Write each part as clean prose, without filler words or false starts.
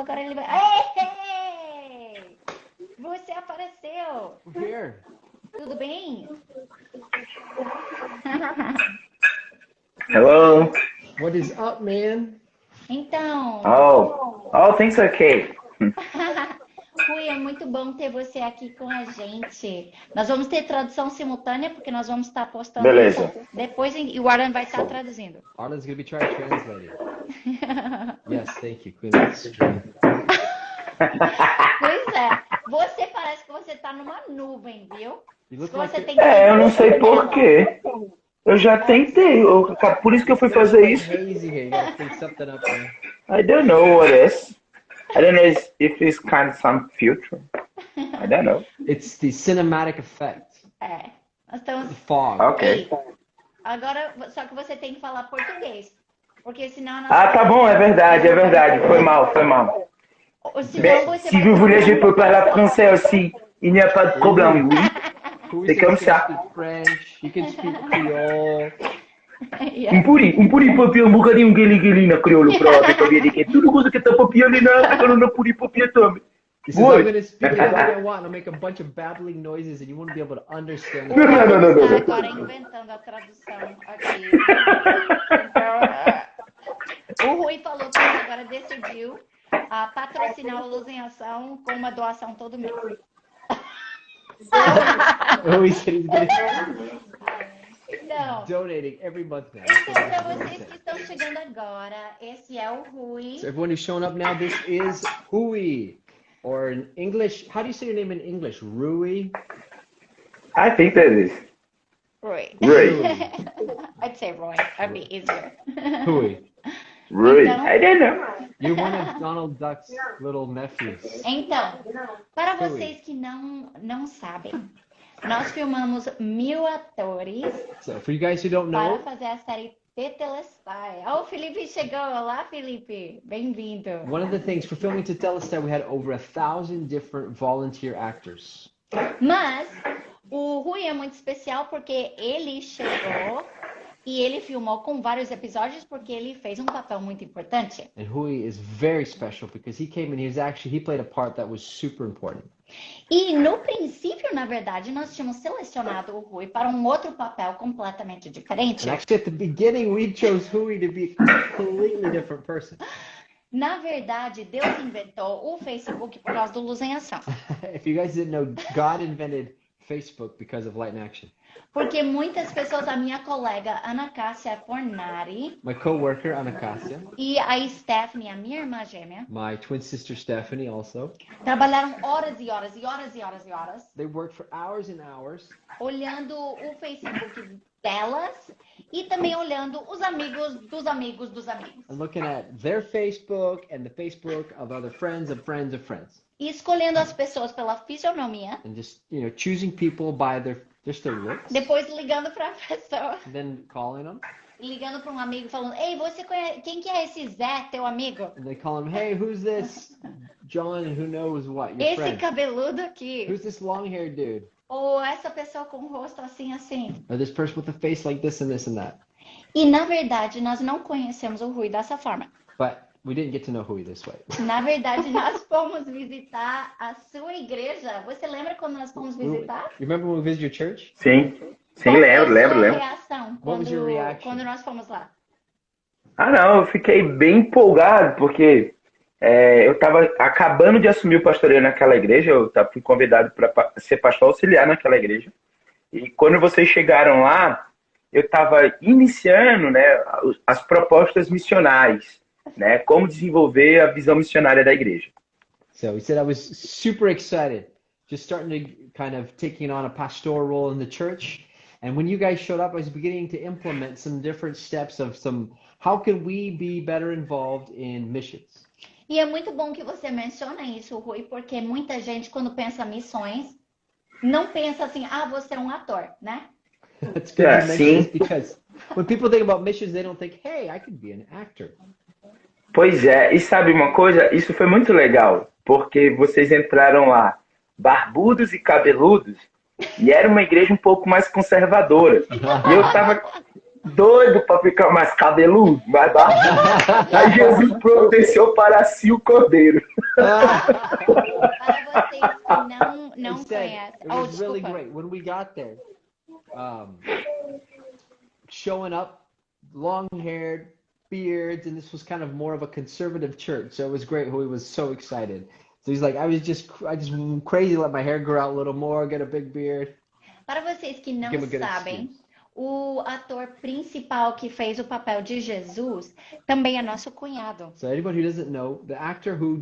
agora ele vai... Ei! Você apareceu! Here. Tudo bem? Hello. What is up, man? Então, Oh, things are okay. Rui, é muito bom ter você aqui com a gente. Nós vamos ter tradução simultânea, porque nós vamos estar postando Beleza. isso depois e o Arlan vai estar traduzindo. Arlen's gonna be trying to translate it. Yes, thank you, Queen. That's true. Pois é, você parece que você está numa nuvem, viu? You look Você like tem que Eu não sei porquê. Eu já tentei. Por isso que eu fui fazer isso. hazy here. You gotta think something up there. I don't know what it is. I don't know if it's kind of some filter. I don't know. It's the cinematic effect. É, nós estamos... The fog. Ok. Agora, só que você tem que falar português, porque senão... a nossa- Ah, tá bom, é verdade. Foi mal. Senão Mais, você si vai vous voulez, je peux parler français aussi. Il n'y a pas de problème, oui. Who C'est says comme you ça. can speak French, you can speak Creole. Yeah. Puri papi, um bocadinho guili na crioulo próprio, para ver que tudo coisa que tá papi ali na, quando não puri papi também. He says, Boy. I'm gonna speak any way I want, and I'll make a bunch of babbling noises, and you won't be able to understand Não, não, não, não, Está não. agora inventando a tradução aqui. Então, o Rui falou que ele agora decidiu patrocinar o Luz em Ação com uma doação todo mês. Oh, he said he's gonna Então, donating every month now. então para vocês que estão chegando agora, esse é o Rui. So everyone who's showing up now, this is Hui. Or in English, how do you say your name in English? Rui? I think that is. Rui. Rui. I'd say Roy. That'd be easier. Hui. Rui. Então- I don't know. You're one of Donald Duck's little nephews. Então, para vocês que não sabem, nós filmamos 1000 atores So for you guys who don't para know, fazer a série Tetelestai. Oh, o Felipe chegou. Olá, Felipe. Bem-vindo. one of the things for filming Tetelestai, we had over 1,000 different volunteer actors. Mas o Rui é muito especial porque ele chegou e ele filmou com vários episódios porque ele fez um papel muito importante. And Hui is very special because he came and he played a part that was super important. E no princípio, na verdade, nós tínhamos selecionado o Rui para um outro papel completamente diferente. And actually at the beginning, we chose Hui to be a completely different person. Na verdade, Deus inventou o Facebook por causa do Luz em Ação. If you guys didn't know, God invented Facebook because of Light in Action. Porque muitas pessoas, a minha colega Ana Cássia Fornari My coworker, Anacassia, e a Stephanie, a minha irmã gêmea, my twin sister Stephanie also, trabalharam horas e horas e horas e horas e horas they worked for hours and hours olhando o Facebook delas e também olhando os amigos dos amigos dos amigos. and looking at their Facebook and the Facebook of other friends of friends of friends. E escolhendo as pessoas pela fisionomia, And just, choosing people by just their looks, depois ligando para a pessoa, and then calling them, ligando para um amigo falando: "Ei, você conhece quem que é esse Zé, teu amigo? and they call them, hey, who's this John who knows what, your Esse friend? cabeludo aqui, Who's this long-haired dude? ou essa pessoa com o rosto assim assim". Or this person with a face like this and this and that. E na verdade, nós não conhecemos o Rui dessa forma. But we didn't get to know Hui this way. Na verdade, nós fomos visitar a sua igreja. Você lembra quando nós fomos visitar? You remember when we visited your church? Sim, Qual foi a lembro. sua reação What was your reaction? quando nós fomos lá? Ah, não, eu fiquei bem empolgado, porque eu estava acabando de assumir o pastoreio naquela igreja, fui convidado para ser pastor auxiliar naquela igreja. E quando vocês chegaram lá, eu estava iniciando, né, as propostas missionais, né, como desenvolver a visão missionária da igreja. So he said I was super excited, just starting to kind of taking on a pastoral role in the church. And when you guys showed up, I was beginning to implement some different steps of how can we be better involved in missions? E é muito bom que você menciona isso, Rui, porque muita gente, quando pensa missões, não pensa assim: ah, você é um ator, né? It's good to mention sim. this because when people think about missions, they don't think, hey, I could be an actor. Pois é, e sabe uma coisa? Isso foi muito legal, porque vocês entraram lá barbudos e cabeludos, e era uma igreja um pouco mais conservadora. E doido para ficar mais cabeludo, mais barba. Aí Jesus providenciou para si o cordeiro. Para vocês que não Instead, conhecem. it Oh, was really desculpa. great when we got there. Showing up, long-haired, beards, and this was kind of more of a conservative church. So it was great. He was so excited. So he's like, I just went crazy, let my hair grow out a little more, get a big beard. Para vocês que não Give a good sabem, excuse. o ator principal que fez o papel de Jesus também é nosso cunhado. So anybody who doesn't know, the actor who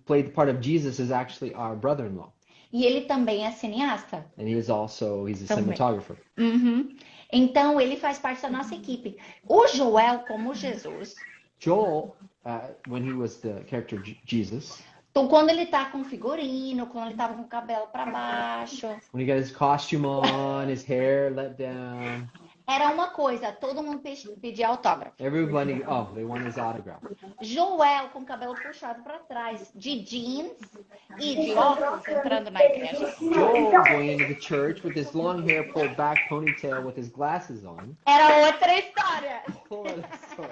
played the part of Jesus is actually our brother-in-law, E ele também é cineasta. and he's a Também. cinematographer. Uhum. Então, ele faz parte da nossa equipe. O Joel, como Jesus, Joel, when he was the character Jesus, então, quando ele tá com figurino, quando ele tava com o cabelo para baixo, when he got his costume on, his hair let down, era uma coisa, todo mundo pedia autógrafo. everybody, they want his autograph. Joel com o cabelo puxado para trás, de jeans e de óculos, entrando na igreja. Joel going into the church with his long hair pulled back, ponytail, with his glasses on. Era outra história. Whole other story.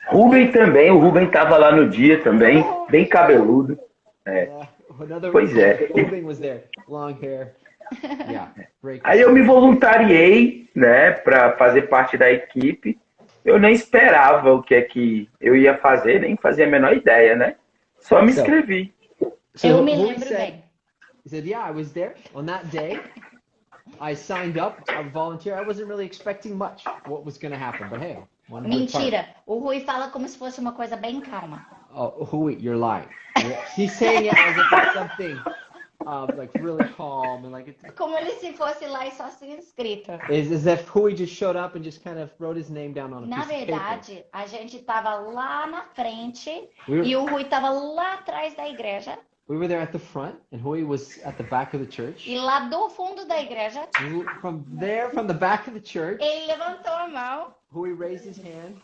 Rubem também, o Rubem estava lá no dia também, bem cabeludo. Another Pois é. Rubin was there, long hair. Yeah, great. Aí eu me voluntariei, né, para fazer parte da equipe. Eu nem esperava o que é que eu ia fazer, nem fazia a menor ideia, né? Só me inscrevi. Eu me who lembro said, bem. He said, yeah, I was there on that day. I signed up, I volunteered. I wasn't really expecting much what was going to happen, but hey, one good part. Mentira. O Rui fala como se fosse uma coisa bem calma. Oh, Hui, you're lying. He's saying it as if it's something like really calm and like it's Como ele se fosse lá e só se inscrito. as if Hui just showed up and just kind of wrote his name down on a Na piece of paper. verdade, a gente tava lá na frente We were- e o Rui tava lá atrás da igreja. We were there at the front, and Hui was at the back of the church. E lá do fundo da igreja, From the back of the church, ele levantou a mão Hui raised his hand.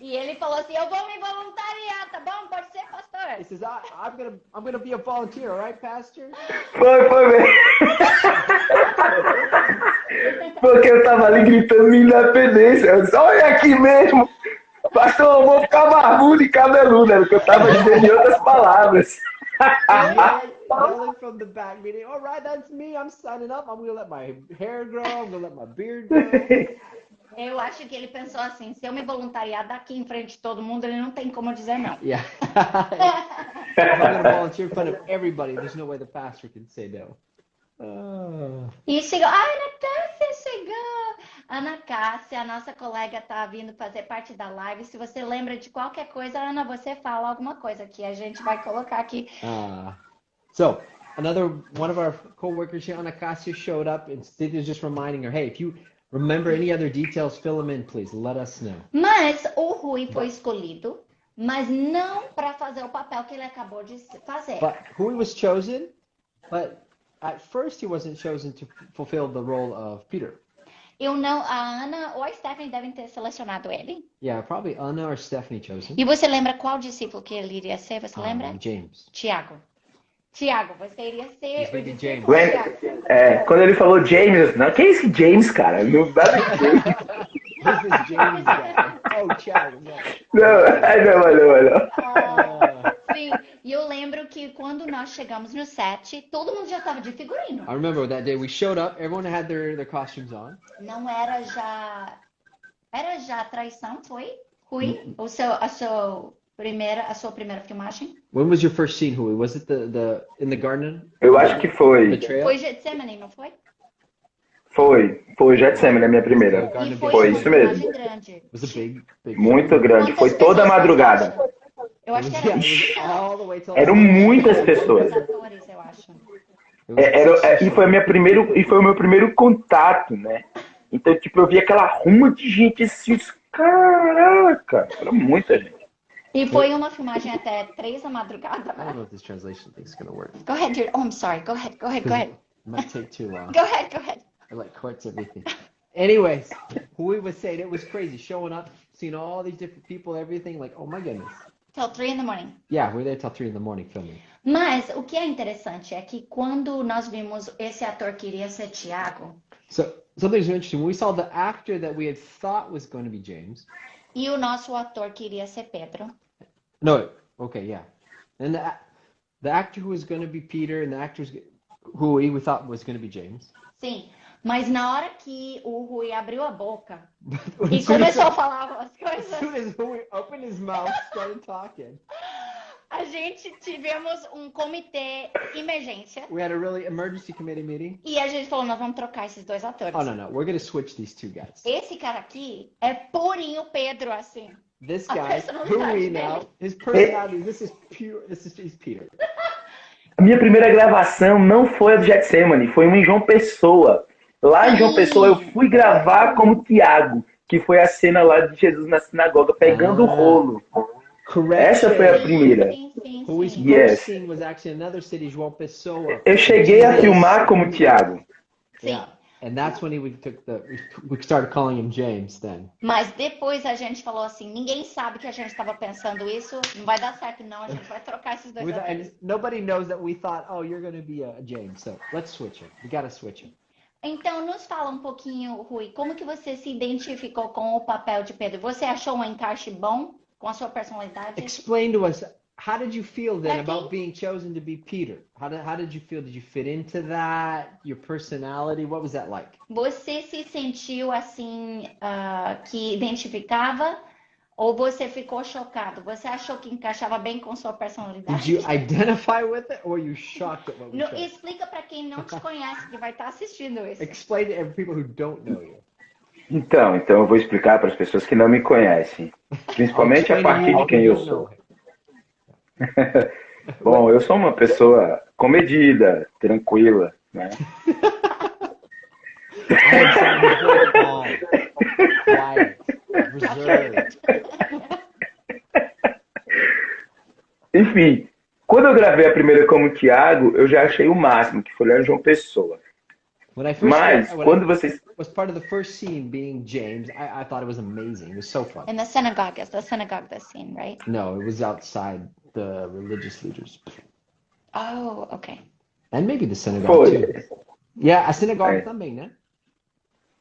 e ele falou assim: Eu vou me voluntariar, tá bom? Pode ser, pastor? He says, I'm gonna be a volunteer, all right, Pastor? Foi mesmo. Porque eu tava ali gritando minha independência. Eu disse, olha aqui mesmo. Pastor, eu vou ficar barbudo e cabeludo. Era o que eu tava dizendo em outras palavras. Yelling from the back, meaning, all right, that's me. I'm signing up. I'm gonna let my hair grow. I'm gonna let my beard grow. Eu acho que ele pensou assim: se eu me voluntariar daqui em frente de todo mundo, ele não tem como dizer não. Yeah. If I'm gonna volunteer in front of everybody, there's no way the pastor can say no. E chegou, Ana Cássia chegou! Ana Cássia, a nossa colega, tá vindo fazer parte da live. Se você lembra de qualquer coisa, Ana, você fala alguma coisa que a gente vai colocar aqui. So another one of our co-workers here, Ana Cassia, showed up and Sid is just reminding her, hey, if you remember any other details, fill them in, please. Let us know. Mas o Rui foi escolhido, mas não para fazer o papel que ele acabou de fazer. But Hui was chosen, but at first he wasn't chosen to fulfill the role of Peter. Eu não, a Ana ou a Stephanie devem ter selecionado ele. Yeah, probably Anna or Stephanie chosen. E você lembra qual discípulo que ele iria ser? Você lembra? James. Tiago. Tiago, você iria ser He's o maybe discípulo When- Tiago. Quando ele falou James, eu disse, não, quem é esse James, cara? Não dá Who's this James guy? Oh, Chad. não. Sim, e eu lembro que quando nós chegamos no set, todo mundo já estava de figurino. I remember that day we showed up, everyone had their costumes on. Não era já... Era já traição, foi? Rui? A sua primeira filmagem? When was your first scene, Hui? Was it the in the garden? Eu acho que The foi. trail? Foi Getsemane, não foi? Foi Getsemane, a minha primeira. E Foi uma isso mesmo. filmagem grande. It was a big. Muito grande. Foi toda a madrugada. Eu acho que Yeah, era it was all the way till Eram muitas pessoas. atores, eu acho. E foi o meu primeiro contato, né? Então, tipo, eu vi aquela ruma de gente assim, caraca, era muita gente. E foi uma filmagem até 3 da madrugada, I don't né? know if this translation thing's gonna work. Go ahead, dear. Oh, I'm sorry. Go ahead. It might take too long. Go ahead. I like courts everything. Anyways, Hui was saying it was crazy showing up, seeing all these different people, everything. Like, oh my goodness. Till 3 in the morning. Yeah, we were there till 3 in the morning filming. Mas o que é interessante é que quando nós vimos esse ator que iria ser Tiago So something's interesting. When we saw the actor that we had thought was going to be James. e o nosso ator que iria ser Pedro. No, okay, yeah. And the actor who was going to be Peter and the actors who we thought was going to be James. Sim, mas na hora que o Rui abriu a boca e As soon as- começou a falar as As coisas, soon as Hui opened his mouth, started talking. a gente tivemos um comitê emergência We had a really emergency committee meeting. e a gente falou, nós vamos trocar esses dois atores. Oh no, we're going to switch these two guys. Esse cara aqui é purinho Pedro, assim. This A guy, personalidade who we dele. now, his personality, this is he's Peter. A minha primeira gravação não foi a do Getsemane, foi uma em João Pessoa. Lá em João Pessoa eu fui gravar como Tiago, que foi a cena lá de Jesus na sinagoga, pegando o rolo. Correct. Essa foi a primeira. Sim, Who we sim. first Yes. seen was actually another city, João Pessoa. Eu cheguei a filmar como Tiago. Sim. Yeah. And that's when we started calling him James then. Mas depois a gente falou assim, ninguém sabe que a gente estava pensando isso, não vai dar certo não, a gente vai trocar esses dois atores. And nobody knows that we thought, oh, you're going to be a James. So let's switch him. We got to switch him. Então, nos fala um pouquinho, Rui, como que você se identificou com o papel de Pedro? Você achou um encaixe bom com a sua personalidade? Explain to us, how did you feel then Aqui. about being chosen to be Peter? How did you feel? Did you fit into that? Your personality? What was that like? Você se sentiu assim, que identificava ou você ficou chocado? Você achou que encaixava bem com sua Did personalidade? you identify with it or were you shocked at what we No, chose? explica para quem não te conhece, que vai estar assistindo isso. Explain to people who don't know you. Então eu vou explicar para as pessoas que não me conhecem. Principalmente a partir de quem eu sou. Bom, eu sou uma pessoa comedida, tranquila, né? I am someone very calm, quiet, reserved. Enfim, quando eu gravei a primeira como Tiago, eu já achei o máximo, que foi lá em João Pessoa. When I first Mas, when quando I vocês... was part of the first scene being James, I thought it was amazing. It was so fun. In the synagogue, it's the synagogue, the scene, right? No, it was outside the religious leaders. Oh, okay. And maybe the synagogue Foi, too. Yeah, a synagogue É. também, né?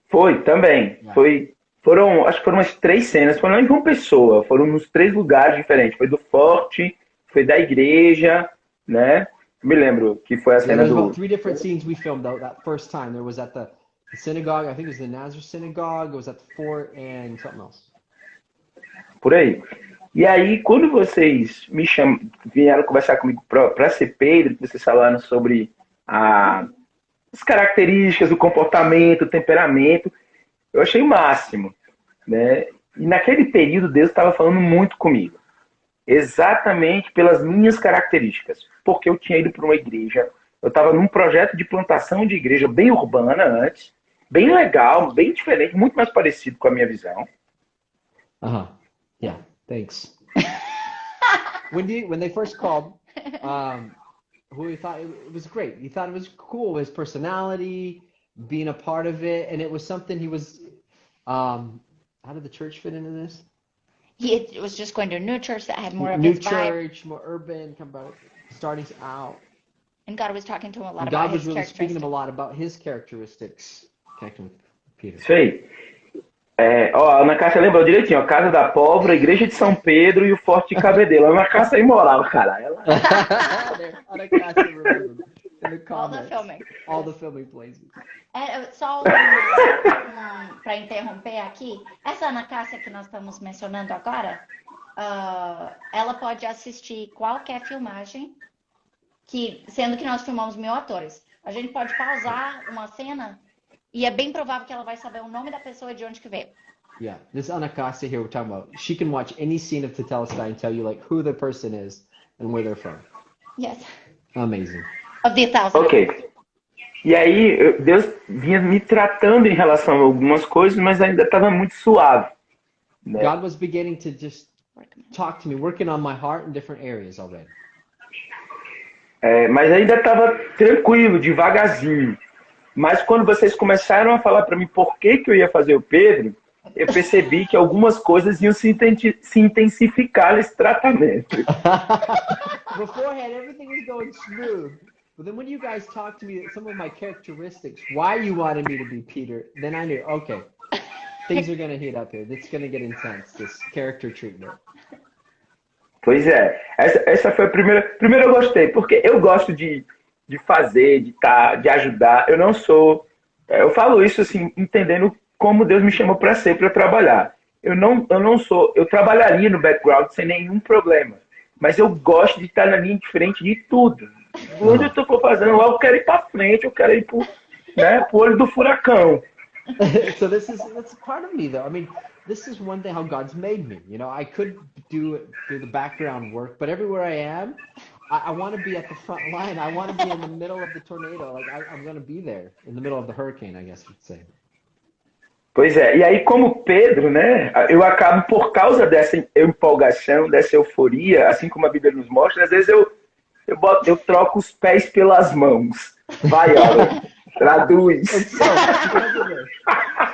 foi também. Acho que foram umas 3 cenas, foram lá em João Pessoa, foram nos 3 lugares diferentes. Foi do Forte, foi da igreja, né? Me lembro que foi a Yeah, cena there's do... about 3 different scenes we filmed that first time. There was at the synagogue, I think it was the Nazareth synagogue, it was at the fort and something else. Por aí. E aí, quando vocês vieram conversar comigo para ser Pedro, que vocês falaram sobre as características, o comportamento, o temperamento, eu achei o máximo, né? E naquele período Deus estava falando muito comigo, exatamente pelas minhas características, porque eu tinha ido para uma igreja, eu estava num projeto de plantação de igreja bem urbana antes, bem legal, bem diferente, muito mais parecido com a minha visão. Uh-huh. Yeah, thanks. when they first called, who thought it was great. He thought it was cool, his personality, being a part of it, and it was something he was. How did the church fit into this? He was just going to a new church that had more of New his vibe, church, more urban, come about starting out. and God was talking to him a lot And about God was his really speaking to him a characteristics. lot about his characteristics, connecting with Peter. Isso aí. A Ana Cássia lembrou direitinho, a Casa da Pólvora, a Igreja de São Pedro e o Forte de Cabedelo. A Ana Cássia é imoral, cara. Ela... I can't remember in the All the comments. filming. All the filming places. Só para interromper aqui, essa Ana Cássia que nós estamos mencionando agora, ela pode assistir qualquer filmagem, sendo que nós filmamos 1000 atores. A gente pode pausar uma cena e é bem provável que ela vai saber o nome da pessoa e de onde que veio. Yeah, this Anacostia here we're talking about, she can watch any scene of Tetelestai and tell you like who the person is and where they're from. Yes. Amazing. Of the 1000. Ok. E aí, Deus vinha me tratando em relação a algumas coisas, mas ainda estava muito suave, né? God was beginning to just talk to me, working on my heart in different areas already. Mas ainda estava tranquilo, devagarzinho. Mas quando vocês começaram a falar para mim por que eu ia fazer o Pedro, eu percebi que algumas coisas iam se intensificar nesse tratamento. Beforehand, everything was going smooth. But then when you guys talked to me, some of my characteristics, why you wanted me to be Peter, then I knew, okay, things are going to heat up here. It's going to get intense, this character treatment. Pois é, essa foi a primeira. Primeiro eu gostei, porque eu gosto de fazer, de ajudar. Eu não sou. Eu falo isso assim, entendendo como Deus me chamou para ser, para trabalhar. Eu não sou. Eu trabalharia no background sem nenhum problema. Mas eu gosto de estar na linha de frente de tudo. Onde eu estou fazendo lá, eu quero ir para frente, eu quero ir pro olho do furacão. So that's part of me, though. I mean, this is one thing how God's made me. You know, I could do the background work, but everywhere I am, I want to be at the front line. I want to be in the middle of the tornado. Like I'm going to be there in the middle of the hurricane, I guess you'd say. Pois é, e aí como Pedro, né, eu acabo por causa dessa empolgação, dessa euforia, assim como a Bíblia nos mostra, às vezes eu troco os pés pelas mãos. Vai, Alan, traduz. So,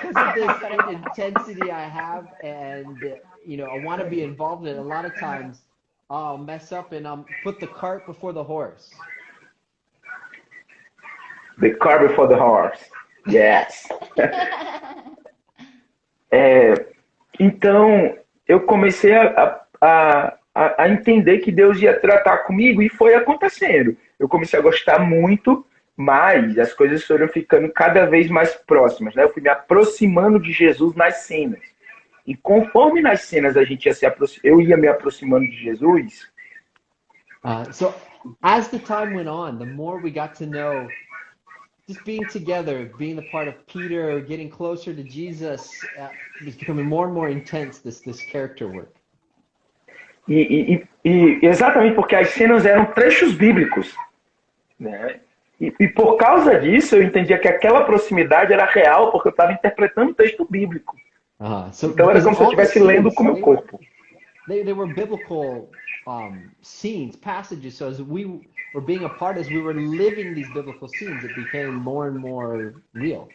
because of this intensity I have, and you know, I want to be involved in it. A lot of times, I'll mess up and put the cart before the horse. The cart before the horse. Yes. Então, eu comecei a entender que Deus ia tratar comigo e foi acontecendo. Eu comecei a gostar muito, mas as coisas foram ficando cada vez mais próximas, né? Eu fui me aproximando de Jesus nas cenas. E conforme nas cenas eu ia me aproximando de Jesus. So, as the time went on, the more we got to know, just being together, being a part of Peter, getting closer to Jesus, was becoming more and more intense, this character work. E exatamente porque as cenas eram trechos bíblicos, né? E por causa disso eu entendia que aquela proximidade era real, porque eu estava interpretando um texto bíblico. Então era como se eu estivesse lendo com o meu corpo. They were biblical scenes, passages. So as we were being a part, as we were living these biblical scenes, it became more and more real.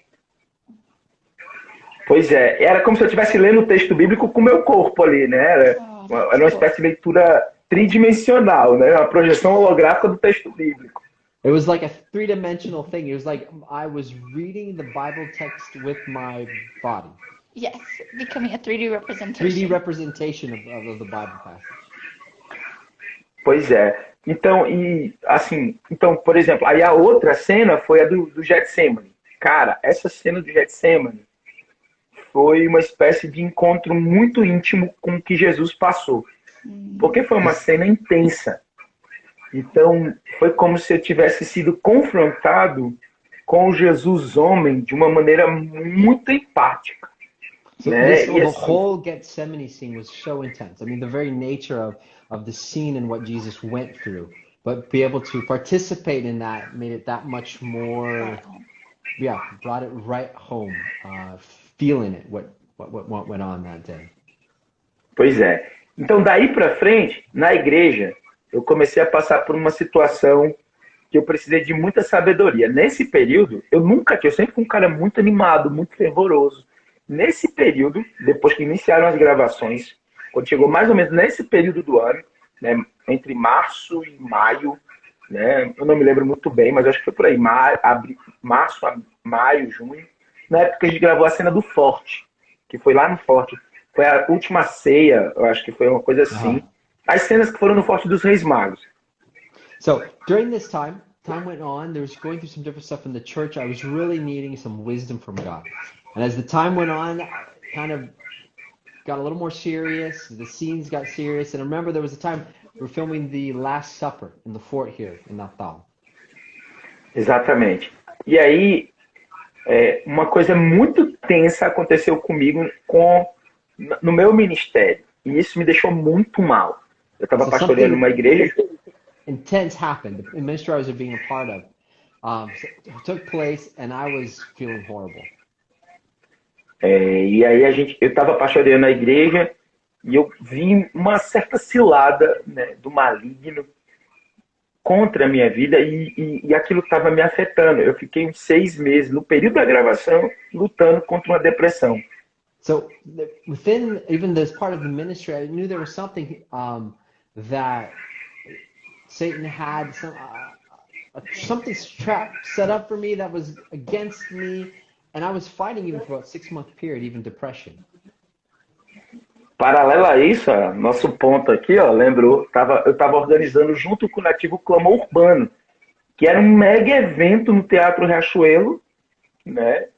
Pois é, era como se eu estivesse lendo o texto bíblico com o meu corpo ali, né? Era uma espécie de leitura tridimensional, né? Uma projeção holográfica do texto bíblico. It was like a three-dimensional thing. It was like I was reading the Bible text with my body. Yes, becoming a 3D representation. 3D representation of the Bible passage. Pois é. Então, por exemplo, aí a outra cena foi a do Getsemane. Cara, essa cena do Getsemane foi uma espécie de encontro muito íntimo com o que Jesus passou. Porque foi uma cena intensa. Então, foi como se eu tivesse sido confrontado com o Jesus homem de uma maneira muito empática. So the whole Gethsemane scene was so intense. I mean, the very nature of the scene and what Jesus went through. But be able to participate in that made it that much more, brought it right home, feeling it, what went on that day. Pois é. Então, daí para frente, na igreja, eu comecei a passar por uma situação que eu precisei de muita sabedoria. Nesse período, eu sempre fui um cara muito animado, muito fervoroso. Nesse período, depois que iniciaram as gravações, quando chegou mais ou menos nesse período do ano, né, entre março e maio, né, eu não me lembro muito bem, mas acho que foi por aí, março a maio, junho, na época que a gente gravou a cena do Forte, que foi lá no Forte. Foi a última ceia, eu acho que foi uma coisa assim. As cenas que foram no Forte dos Reis Magos. So, during this time went on, there was going through some different stuff in the church. I was really needing some wisdom from God. And as the time went on, I kind of got a little more serious. The scenes got serious. And I remember there was a time we were filming the Last Supper in the fort here in Natal. Exatamente. E aí, uma coisa muito tensa aconteceu comigo no meu ministério. E isso me deixou muito mal. Eu estava pastoreando uma igreja. Intense happened. The ministry I was being a part of took place, and I was feeling horrible. E aí eu estava pastoreando a igreja e eu vi uma certa cilada, né, do maligno contra a minha vida e aquilo estava me afetando. Eu fiquei uns 6 meses, no período da gravação, lutando contra uma depressão. So within even this part of the ministry, I knew there was something that Satan had something set up for me that was against me, and I was fighting even for about 6 month period, even depression. Paralelo a isso, ó, nosso ponto aqui, ó, lembrou, eu estava organizando junto com o Nativo Clamor Urbano, que era um mega evento no Teatro Riachuelo, né?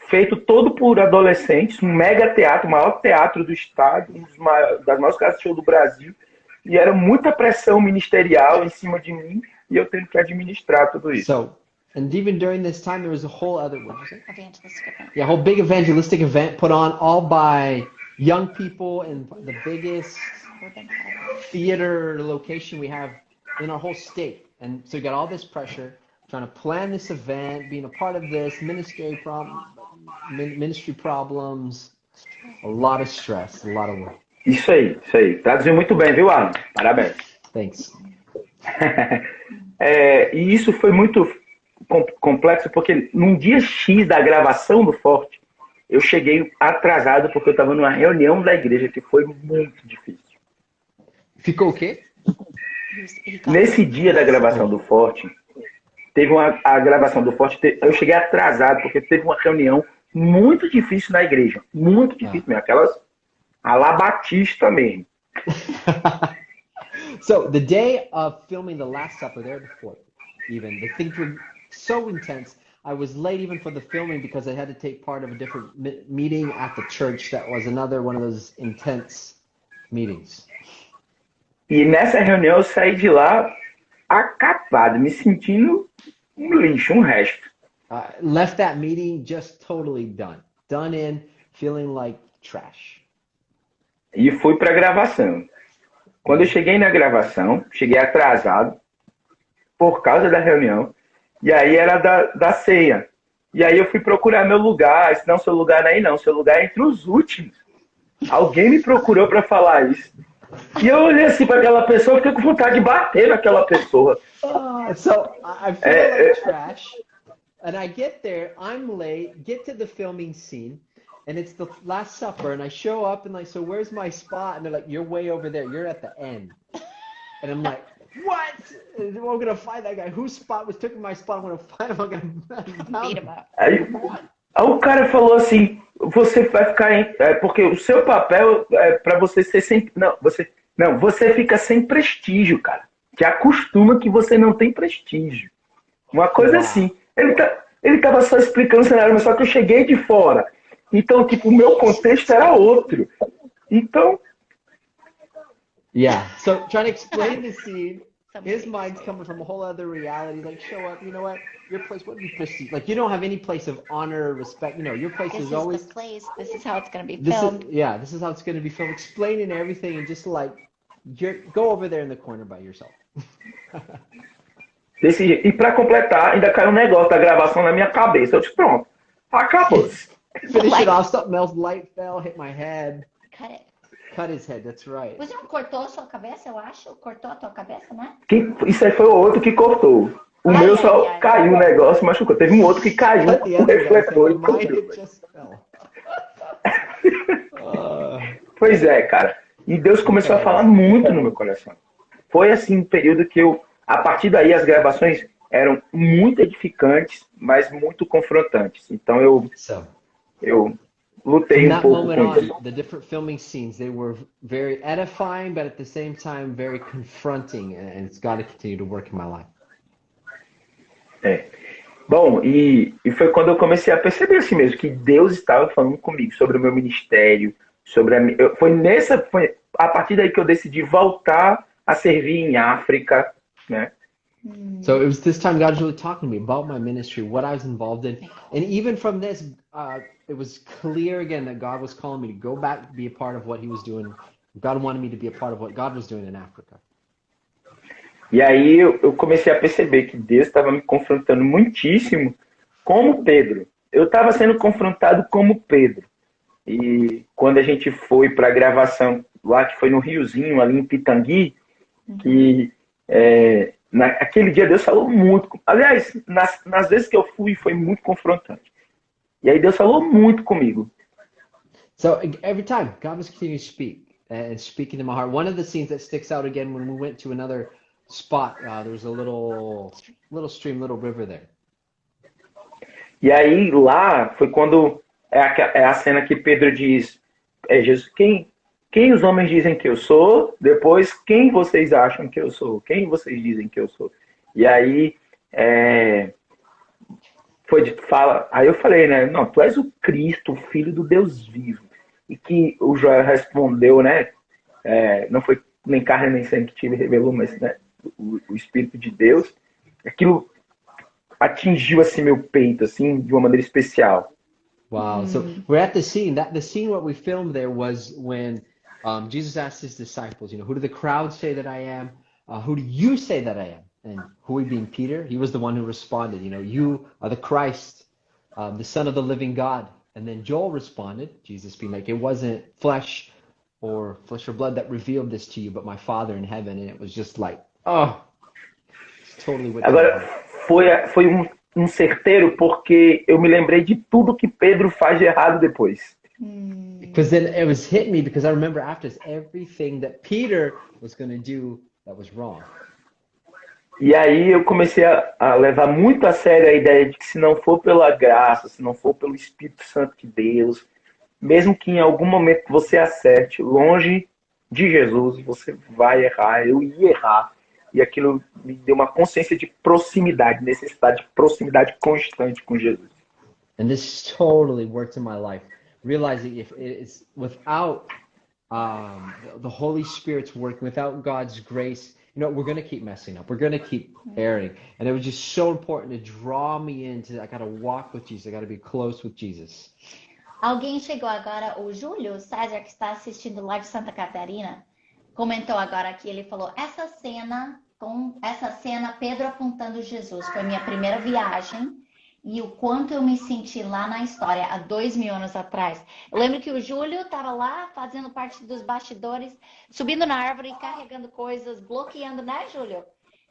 Feito todo por adolescentes, um mega teatro, o maior teatro do estado, das maiores casas de show do Brasil, e era muita pressão ministerial em cima de mim, e eu tendo que administrar tudo isso. So, and even during this time, there was a whole other, what did you say? Evangelistic event. Yeah, a whole big evangelistic event put on all by young people in the biggest theater location we have in our whole state. And so you got all this pressure, trying to plan this event, being a part of this, ministry problems, a lot of stress, a lot of work. Isso aí. Traduziu muito bem, viu, Alan? Parabéns. Thanks. E isso foi muito complexo, porque num dia X da gravação do Forte, eu cheguei atrasado porque eu estava numa reunião da igreja que foi muito difícil. Ficou o quê? Nesse dia da gravação do Forte, teve a gravação do Forte, eu cheguei atrasado porque teve uma reunião muito difícil na igreja. Muito difícil mesmo, aquelas alabatista mesmo. So the day of filming the Last Supper, there before, even the things were so intense. I was late even for the filming because I had to take part of a different meeting at the church. That was another one of those intense meetings. E nessa reunião eu saí de lá acabado, me sentindo um lixo, um resto. Left that meeting just totally done in, feeling like trash. E fui para a gravação. Quando eu cheguei na gravação, cheguei atrasado por causa da reunião, e aí era da ceia. E aí eu fui procurar meu lugar, não, seu lugar não é aí não, seu lugar é entre os últimos. Alguém me procurou para falar isso. E eu olhei assim para aquela pessoa, fiquei com vontade de bater naquela pessoa. So I feel like trash, and I get there, I'm late, get to the filming scene, and it's the Last Supper, and I show up and like, so where's my spot? And they're like, you're way over there, you're at the end. And I'm like, what? I'm gonna find that guy. Whose spot was taking my spot? I'm gonna find him. I'm gonna beat him up. Aí o cara falou assim, você vai ficar porque o seu papel é para você ser sempre, você fica sem prestígio, cara. Que acostuma que você não tem prestígio. Uma coisa assim. Ele tava só explicando o cenário, mas só que eu cheguei de fora. Então, tipo, o meu contexto era outro. Então... Yeah, so trying to explain the scene, his mind's coming from a whole other reality. Like, show up, you know what? Your place wouldn't be prestige. Like, you don't have any place of honor, respect. You know, your place is always... the place. This is how it's going to be filmed. This is how it's going to be filmed. Explaining everything and just like, go over there in the corner by yourself. Desse jeito. E pra completar, ainda caiu um negócio da gravação na minha cabeça. Eu disse, pronto, acabou. Finish it off, something else, light fell, hit my head. Cut it. Cut his head, that's right. Você não cortou a sua cabeça, eu acho? Cortou a tua cabeça, né? Isso aí foi o outro que cortou. O meu só caiu o negócio, machucou. Teve um outro que caiu, o refletor. Pois é, cara. E Deus começou a falar muito no meu coração. Foi assim um período que a partir daí as gravações eram muito edificantes, mas muito confrontantes. Então eu lutei um pouco com isso. The different filming scenes, they were very edifying, but at the same time very confronting, and it's got to continue to work in my life. Bom, e foi quando eu comecei a perceber assim mesmo, que Deus estava falando comigo sobre o meu ministério, foi a partir daí que eu decidi voltar a servir em África, né? So it was this time God was really talking to me about my ministry, what I was involved in. And even from this, it was clear again that God was calling me to go back, be a part of what he was doing. God wanted me to be a part of what God was doing in Africa. E aí eu comecei a perceber que Deus estava me confrontando muitíssimo como Pedro. Eu estava sendo confrontado como Pedro. E quando a gente foi para a gravação lá, que foi no Riozinho, ali em Pitangui, que naquele dia Deus falou muito. Aliás, nas vezes que eu fui, foi muito confrontante. E aí Deus falou muito comigo. So every time, God was continuing to speak and speaking to my heart. One of the scenes that sticks out again when we went to another spot, there was a little stream, little river there. E aí lá foi quando é a cena que Pedro diz, Jesus, quem os homens dizem que eu sou? Depois, quem vocês acham que eu sou? Quem vocês dizem que eu sou? E aí aí eu falei, né? Não, tu és o Cristo, o Filho do Deus vivo. E que o Joel respondeu, né? Não foi nem carne nem sangue que te revelou, mas né, o Espírito de Deus. Aquilo atingiu assim meu peito, assim, de uma maneira especial. Wow. So we're at the scene. The scene what we filmed there was when Jesus asked his disciples, who do the crowd say that I am? Who do you say that I am? And who being Peter, he was the one who responded, you are the Christ, the Son of the living God. And then Joel responded, Jesus being like, it wasn't flesh or blood that revealed this to you, but my Father in heaven. And it was just like, it's totally what. Agora, foi um certeiro porque eu me lembrei de tudo que Pedro faz de errado depois. Because then it was hit me because I remember after this, everything that Peter was going to do that was wrong. E aí eu comecei a levar muito a sério a ideia de que se não for pela graça, se não for pelo Espírito Santo de Deus, mesmo que em algum momento você acerte, longe de Jesus, você vai errar, eu ia errar. E aquilo me deu uma consciência de proximidade, necessidade de proximidade constante com Jesus. And this totally worked in my life. Realizing if it's without the Holy Spirit's work, without God's grace, we're going to keep messing up. We're going to keep erring. And it was just so important to draw me into, I got to walk with Jesus. I got to be close with Jesus. Alguém chegou agora, o Júlio César, que está assistindo live Santa Catarina, comentou agora aqui, ele falou, essa cena, Pedro apontando Jesus, foi minha primeira viagem e o quanto eu me senti lá na história, há 2000 anos atrás. Eu lembro que o Júlio estava lá fazendo parte dos bastidores, subindo na árvore, carregando coisas, bloqueando, né, Júlio?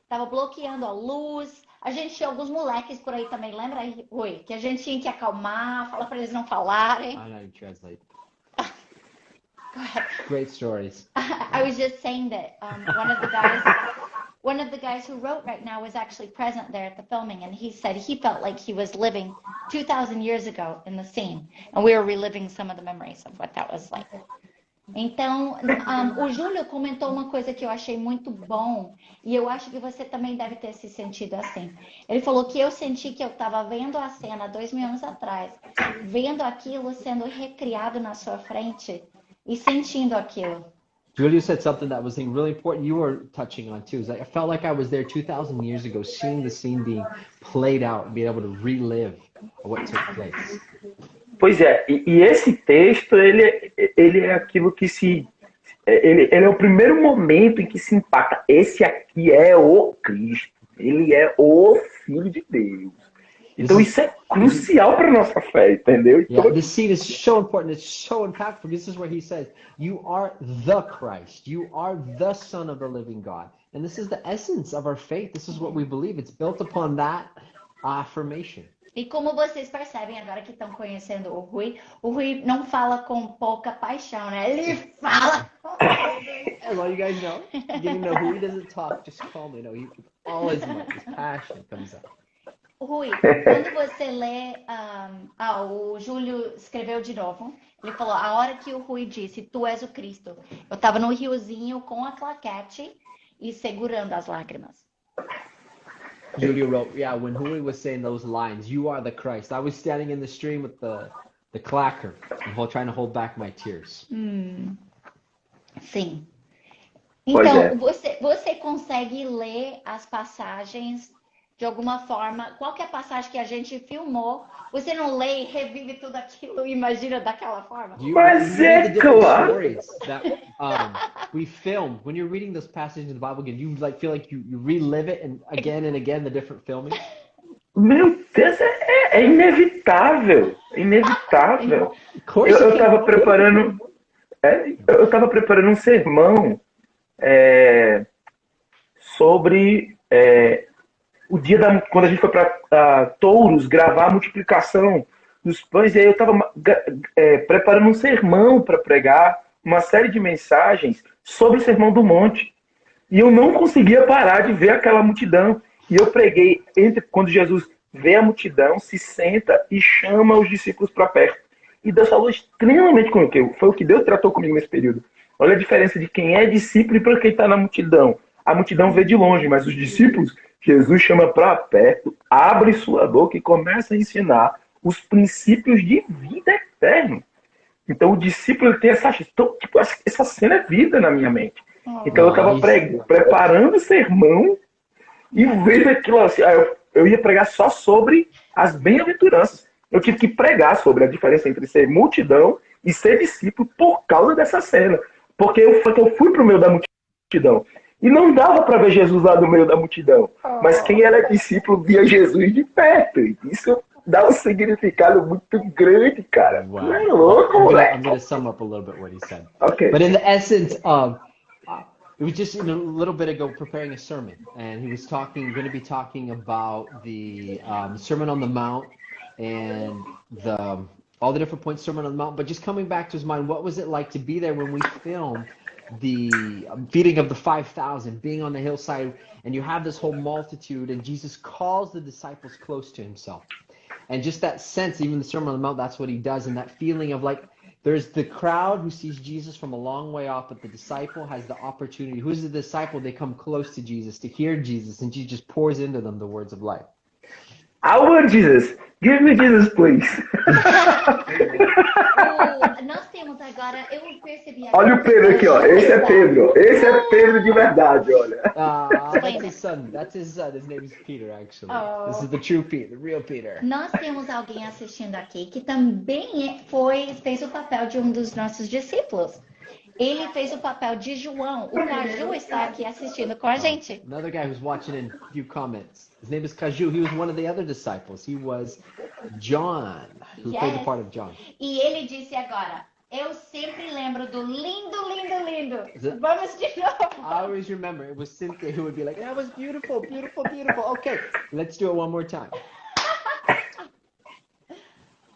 Estava bloqueando a luz. A gente tinha alguns moleques por aí também, lembra, Rui? Que a gente tinha que acalmar, falar para eles não falarem. I know you translate. Great stories. I was just saying that one of the guys who wrote right now was actually present there at the filming, and he said he felt like he was living 2,000 years ago in the scene, and we were reliving some of the memories of what that was like. Então, o Júlio comentou uma coisa que eu achei muito bom, e eu acho que você também deve ter se sentido assim. Ele falou que eu senti que eu estava vendo a cena 2000 anos atrás, vendo aquilo sendo recriado na sua frente, e sentindo aquilo. Julio said something that was really important you were touching on too. I felt like I was there 2,000 years ago, seeing the scene being played out and being able to relive what took place. Pois é, e esse texto, ele é aquilo que ele é o primeiro momento em que se impacta. Esse aqui é o Cristo, ele é o Filho de Deus. Então isso é crucial para nossa fé, entendeu? Então, yeah, this scene is so important. It's so impactful. This is where he says, "You are the Christ. You are the Son of the living God." And this is the essence of our faith. This is what we believe. It's built upon that affirmation. E como vocês percebem agora que estão conhecendo o Rui não fala com pouca paixão, né? Ele fala. As all you guys know, getting to know who he doesn't talk just calmly. No, all his passion comes out. Rui, quando você lê, o Júlio escreveu de novo, ele falou, a hora que o Rui disse, tu és o Cristo, eu estava no riozinho com a claquete e segurando as lágrimas. Julio wrote, when Rui was saying those lines, you are the Christ, I was standing in the stream with the clacker, and trying to hold back my tears. Sim. Então, você consegue ler as passagens de alguma forma, qualquer passagem que a gente filmou, você não lê e revive tudo aquilo e imagina daquela forma? Mas é claro! We filmed, when you're reading those passages in the Bible again, you feel like you relive it and again the different filming? Meu Deus, é inevitável, inevitável. Eu estava preparando um sermão sobre o dia quando a gente foi para Touros gravar a multiplicação dos pães, e aí eu estava preparando um sermão para pregar, uma série de mensagens sobre o Sermão do Monte. E eu não conseguia parar de ver aquela multidão. E eu preguei quando Jesus vê a multidão, se senta e chama os discípulos para perto. E Deus falou extremamente comigo. Foi o que Deus tratou comigo nesse período. Olha a diferença de quem é discípulo e para quem está na multidão. A multidão vê de longe, mas os discípulos, Jesus chama para perto, abre sua boca e começa a ensinar os princípios de vida eterna. Então o discípulo tem essa... Então, tipo, essa cena é vida na minha mente. Então eu estava preparando o sermão e vendo aquilo assim. Eu ia pregar só sobre as bem-aventuranças. Eu tive que pregar sobre a diferença entre ser multidão e ser discípulo por causa dessa cena. Porque eu fui para o meio da multidão. E não dava para ver Jesus lá no meio da multidão. Mas quem era discípulo via Jesus de perto. Isso dá um significado muito grande, cara. Wow. É louco, moleque. I'm going to sum up a little bit what he said. Okay. But in the essence of, it was just a little bit ago preparing a sermon, and he was going to be talking about the Sermon on the Mount and all the different points Sermon on the Mount, but just coming back to his mind, what was it like to be there when we filmed the feeding of the 5,000, being on the hillside, and you have this whole multitude, and Jesus calls the disciples close to himself. And just that sense, even the Sermon on the Mount, that's what he does, and that feeling of like, there's the crowd who sees Jesus from a long way off, but the disciple has the opportunity. Who's the disciple? They come close to Jesus to hear Jesus, and Jesus just pours into them the words of life. I want Jesus. Give me Jesus, please. Nós temos agora, eu percebi agora. Olha o Pedro aqui, ó. Esse é Pedro. Esse é Pedro de verdade, olha. That's his son. That's his son. His name is Peter, actually. Oh. This is the true Peter, the real Peter. Nós temos alguém assistindo aqui que também fez o papel de um dos nossos discípulos. Ele fez o papel de João. O Caju está aqui assistindo com a gente. Another guy who's watching in a few comments. His name is Caju. He was one of the other disciples. He was John, who played the part of John. E ele disse agora, eu sempre lembro do lindo, lindo, lindo. Vamos de novo. I always remember. It was Cynthia who would be like, that was beautiful, beautiful, beautiful. Okay, let's do it one more time.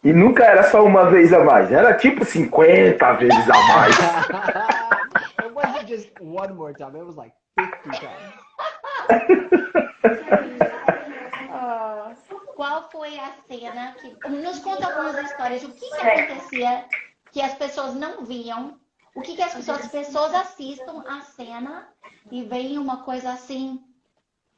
E nunca era só uma vez a mais. Era tipo 50 vezes a mais. It wasn't just one more time. It was like 50 times. Qual foi a cena que... Nos conta algumas histórias. O que acontecia que as pessoas não viam? O que as pessoas assistam a cena e veem uma coisa assim...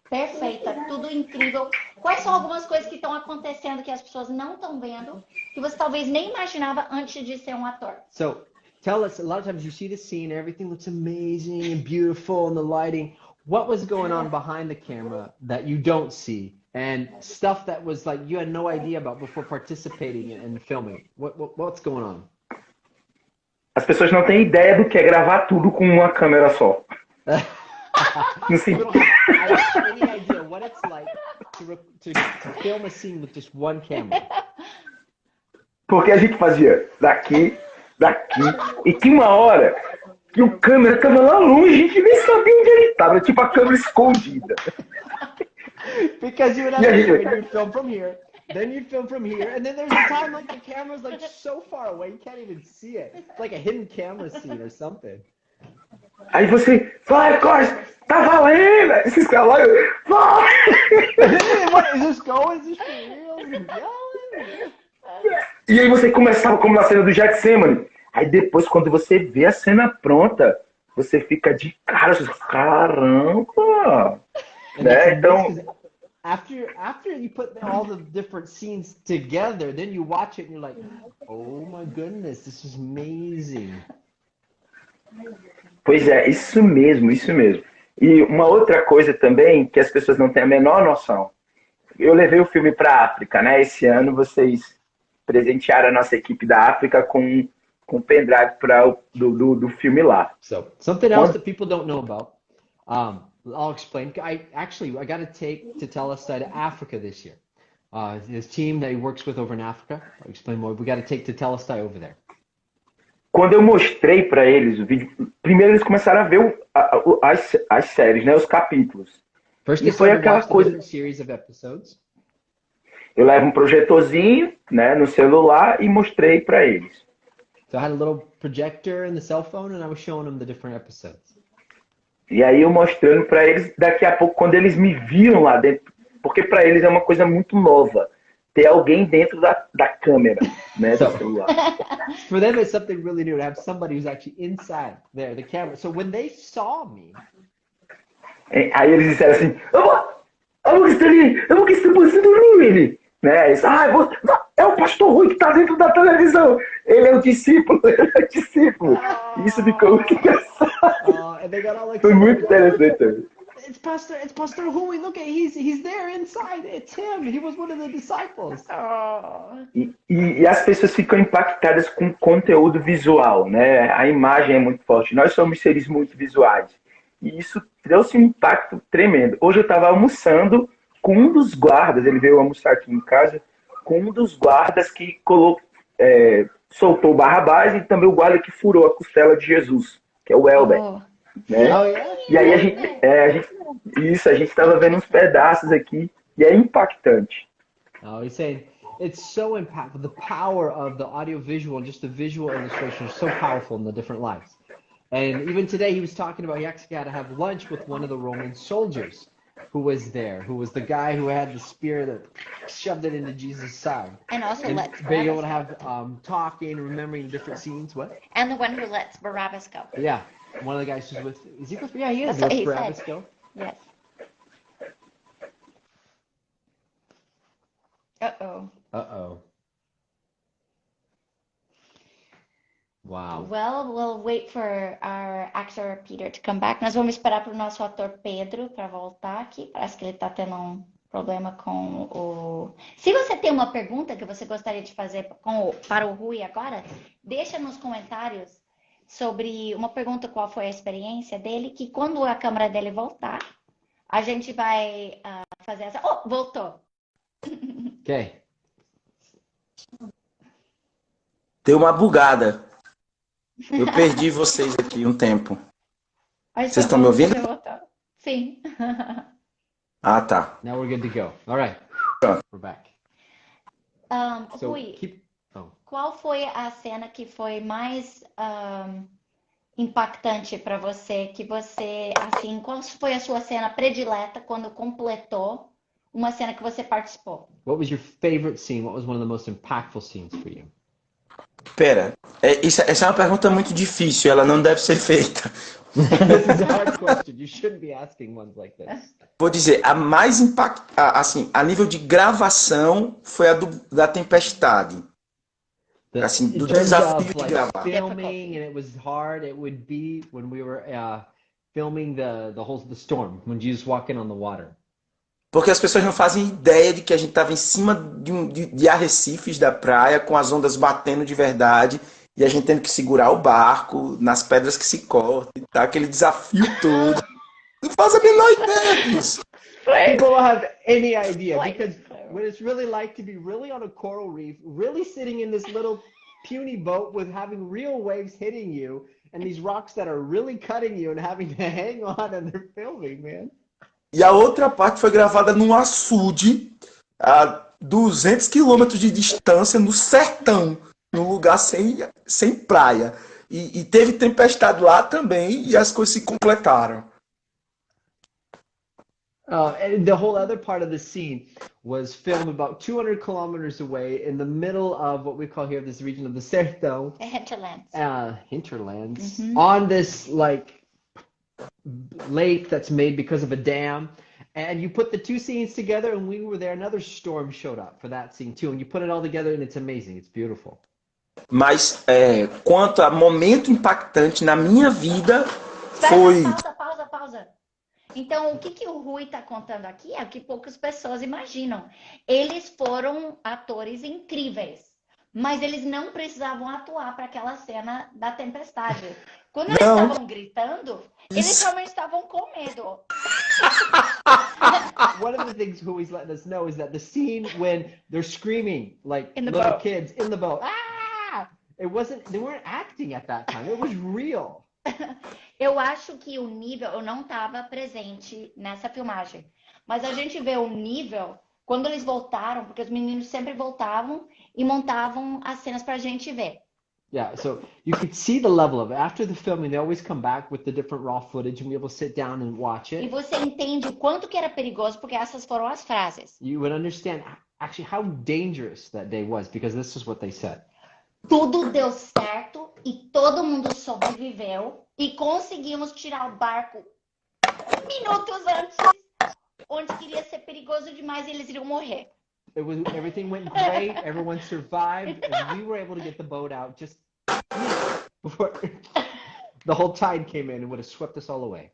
perfeita, tudo incrível. Quais são algumas coisas que estão acontecendo que as pessoas não estão vendo, que você talvez nem imaginava antes de ser um ator? So, tell us, a lot of times you see the scene, everything looks amazing and beautiful and the lighting. What was going on behind the camera that you don't see? And stuff that was like you had no idea about before participating in filming. What's going on? As pessoas não têm ideia do que é gravar tudo com uma câmera só. We don't have any idea what it's like to film a scene with just one camera. Porque a gente fazia daqui, e tinha uma hora que o câmera estava lá longe, a gente nem sabia onde ele estava, tipo a câmera escondida. Because you would have you'd film from here, then you'd film from here, and then there's a time like the camera's like so far away you can't even see it. It's like a hidden camera scene or something. Aí você, vai, Costa, tá valendo! Esses caras lá, vai! What is this going? Is this for real? E aí você começava como na cena do Getsemane. Aí depois, quando você vê a cena pronta, você fica de cara, você fala, caramba! Né? Então... After you put all the different scenes together, then you watch it and you're like, oh my goodness, this is amazing. Pois é, isso mesmo, isso mesmo. E uma outra coisa também que as pessoas não têm a menor noção. Eu levei o filme para a África, né? Esse ano vocês presentearam a nossa equipe da África com pendrive do filme lá. So, something else that people don't know about. I'll explain. I got to take Tetelestai to Africa this year. His team that he works with over in Africa. I'll explain more. We got to take Tetelestai over there. Quando eu mostrei para eles o vídeo, primeiro eles começaram a ver as séries, né, os capítulos. First e foi aquela coisa. Eu levo um projetorzinho, né, no celular e mostrei para eles. So I had a little projector in the cell phone and I was showing them the different episodes. E aí eu mostrando para eles, daqui a pouco, quando eles me viram lá dentro, porque para eles é uma coisa muito nova, ter alguém dentro da câmera, né, do celular. For them, it's something really new to have somebody who's actually inside there, the camera. So when they saw me, Aí eles disseram assim, eu vou que está passando Rui, né? Isso, é o pastor Rui que está dentro da televisão. Ele é o discípulo, ele é o discípulo. Isso ficou muito engraçado. and they got all like, Foi muito interessante. It's Pastor Rui. Look, he's there inside. It's him. He was one of the disciples. E as pessoas ficam impactadas com o conteúdo visual, né? A imagem é muito forte. Nós somos seres muito visuais. E isso trouxe um impacto tremendo. Hoje eu estava almoçando com um dos guardas, ele veio almoçar aqui em casa, com um dos guardas que soltou o Barrabás e também o guarda que furou a costela de Jesus, que é o Elber. Né? Oh, yeah? E aí a gente estava vendo uns pedaços aqui e é impactante. Oh, he's saying it's so impactful. The power of the audiovisual and just the visual illustration is so powerful in the different lives. And even today, he was talking about he actually had to have lunch with one of the Roman soldiers who was there, who was the guy who had the spear that shoved it into Jesus' side. And also And lets being able Barabbas to have talking, remembering different scenes. What? and the one who lets Barabbas go. Yeah, one of the guys who's with. Is he with? Yeah, he is. That's what With he Barabbas said. still. Yes. Uh-oh. Uh-oh. Wow. Well, we'll wait for our actor Peter to come back. Nós vamos esperar para o nosso ator Pedro para voltar aqui. Parece que ele está tendo um problema com o. Se você tem uma pergunta que você gostaria de fazer para o Rui agora, deixa nos comentários sobre uma pergunta qual foi a experiência dele, que quando a câmera dele voltar, a gente vai fazer essa. Oh, voltou. Okay. Deu uma bugada. Eu perdi vocês aqui um tempo. Vocês estão me ouvindo? Sim. Ah, tá. Now we're good to go. All right. We're back. So Rui, Oh. qual foi a cena que foi mais impactante para você? Que você, assim, qual foi a sua cena predileta quando completou uma cena que você participou? What was your favorite scene? What was one of the most impactful scenes for you? Pera, essa é uma pergunta muito difícil, ela não deve ser feita. This is a hard question. You shouldn't be asking ones like this. Vou dizer, a mais assim, a nível de gravação foi a da Tempestade. Assim, In do terms desafio of de like gravar. filming, and it was hard. It would be when we were filming the storm, when Jesus walked in on the water. Porque as pessoas não fazem ideia de que a gente estava em cima de arrecifes da praia, com as ondas batendo de verdade, e a gente tendo que segurar o barco nas pedras que se cortam, e tá, aquele desafio todo. Não faz a menor ideia disso. People don't have any idea because what it's really like to be really on a coral reef, really sitting in this little puny boat with having real waves hitting you, and these rocks that are really cutting you and having to hang on and they're filming, man. E a outra parte foi gravada num açude, a 200 quilômetros de distância, no sertão, num lugar sem praia. E teve tempestade lá também, e as coisas se completaram. And the whole other part of the scene was filmed about 200 kilometers away in the middle of what we call here this region of the Sertão. Hinterlands. Hinterlands. On this like lake that's made because of a dam. And you put the two scenes together and we were there. Another storm showed up for that scene too. And you put it all together and it's amazing. It's beautiful. Mas quanto a momento impactante na minha vida foi... Pausa. Então, o que o Rui está contando aqui é o que poucas pessoas imaginam. Eles foram atores incríveis, mas eles não precisavam atuar para aquela cena da tempestade. Quando eles estavam gritando, eles realmente estavam com medo. One of the things Rui's letting us know is that the scene when they're screaming like In the little boat. kids in the boat, they weren't acting at that time. It was real. Eu acho que o nível, eu não estava presente nessa filmagem, mas a gente vê o nível Quando eles voltaram, porque os meninos sempre voltavam e montavam as cenas pra gente ver. Yeah, so you could see the level of it. After the filming, they always come back with the different raw footage and be able to sit down and watch E it. você entende o quanto que era perigoso, porque essas foram as frases. You would understand actually how dangerous that day was because this is what they said. Tudo deu certo e todo mundo sobreviveu e conseguimos tirar o barco minutos antes, onde queria ser perigoso demais e eles iriam morrer. Everything went great, everyone survived, and we were able to get the boat out just before the whole tide came in and would have swept us all away.